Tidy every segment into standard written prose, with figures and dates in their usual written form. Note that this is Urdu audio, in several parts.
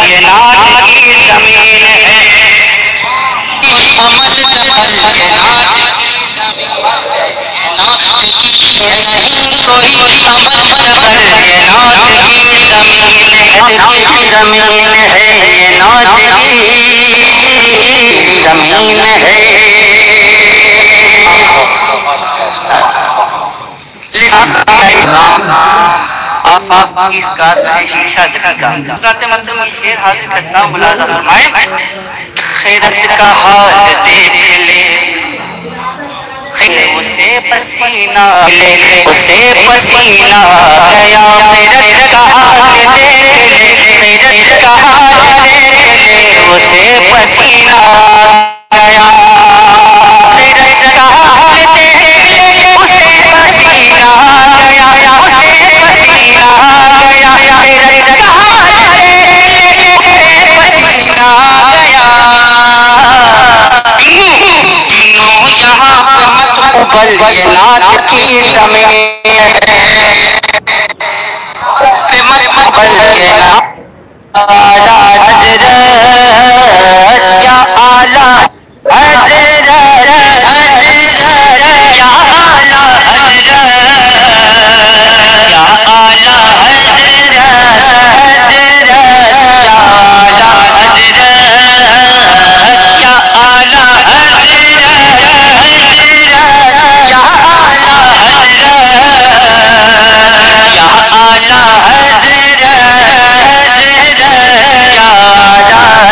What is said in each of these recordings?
یہ نات کی زمین ہے عمل سفل یہ نات نہیں کوئی عمل سفل یہ نات کی زمین ہے یہ نات کی زمین ہے آپ اس کا شیشہ دکھا حضرت مطلب میں شیر حاصل کرتا ہوں ملاحظہ فرمائیں خیرت کا حال دیکھ لے اسے پسینہ لے اسے پسینہ گیا خیرت کا حال دیکھ لے خیرت کا حال دیکھ لے اسے پسینہ گیا خیرت کا حال دیکھ لے اسے پسینہ گیا یہ نات کی زمین مقبل یہ نات آلہ حضرت یا آلہ حضرت یا آلہ حضرت یا آلہ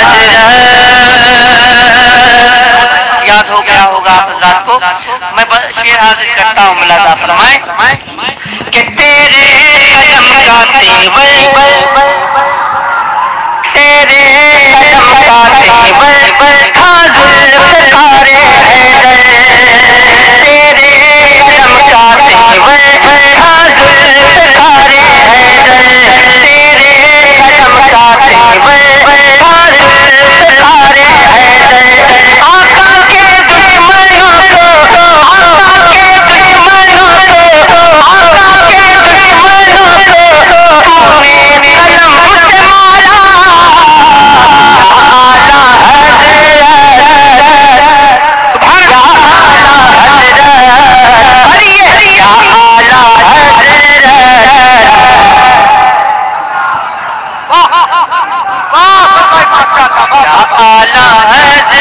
حضرت یاد ہو گیا ہوگا آپ حضرات کو میں شعر حاصل کرتا ہوں ملاحظہ فرمائیں کہ تیرے قدم کا تیور تیرے قدم کا تیور تھا ذوالفقار حیدر تیرے قدم کا تیور تھا ذوالفقار حیدر تیرے قدم کا تیور تھا ذوالفقار حیدر آقا کے دشمنوں کو آقا کے دشمنوں کو آقا کے دشمنوں کو تو نے قلم سے مارا آلہ حضرت سبحان اللہ آلہ حضرت یا آلہ حضرت آلہ حضرت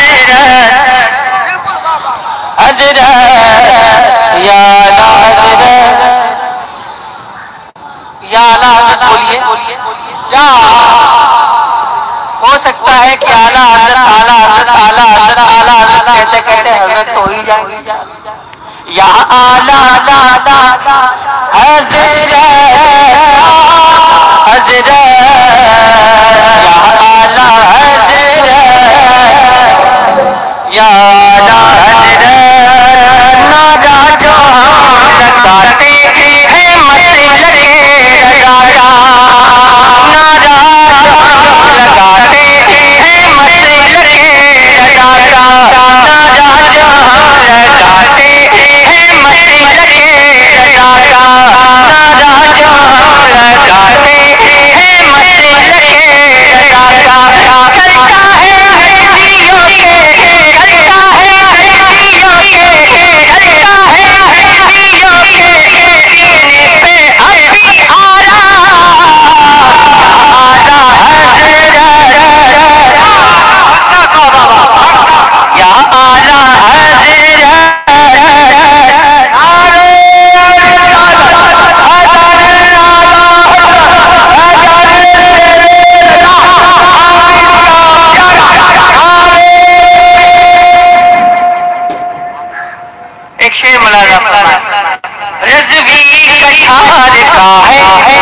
حضرت یا آلہ حضرت یا آلہ حضرت بولیے یا ہو سکتا ہے کہ آلہ حضرت آلہ حضرت آلہ حضرت آلہ حضرت کہتے کہتے حضرت ہو ہی جائیں گے یا آلہ حضرت حضرت حضرت یا آلہ حضرت یا آلہ حضرت نادا جو ہم لگاتے ہیں مسلک رضا نادا جو ہم لگاتے ہیں مسلک رضا نادا جو ہم لگاتے ہیں مسلک رضا نادا جو ہم لگاتے ہیں مسلک رضا چلتا ہے ہندیوں کے چلتا ہے ہندیوں کے چلتا ہے ہندیوں کے سینے پہ ابھی آلہ حضرت یا آلہ ایک شعر ملاحظہ فرمائیں رضوی کچھار کا ہے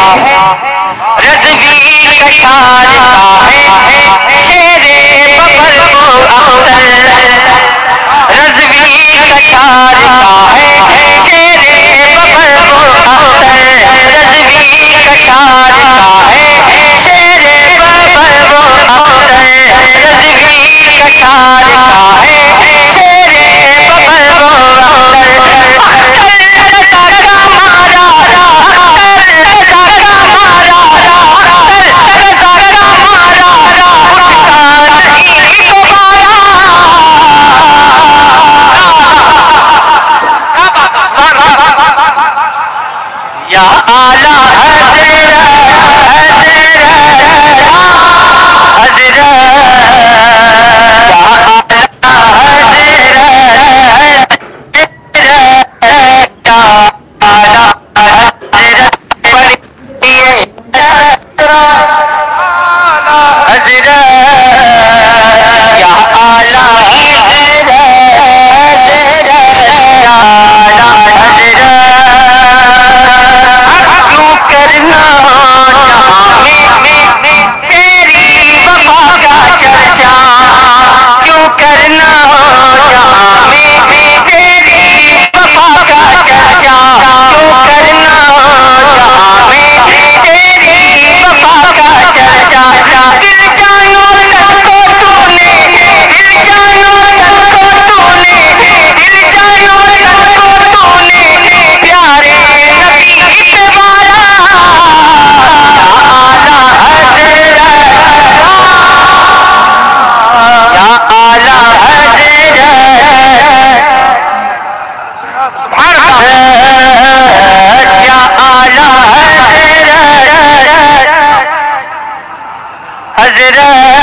رضوی کچھار کا ہے شیر ببر کو اختر رضوی کچھار کا ہے شیر ببر کو اختر رضوی کچھار کا ہے شیر ببر کو اختر رضوی کچھار کا ہے حضرت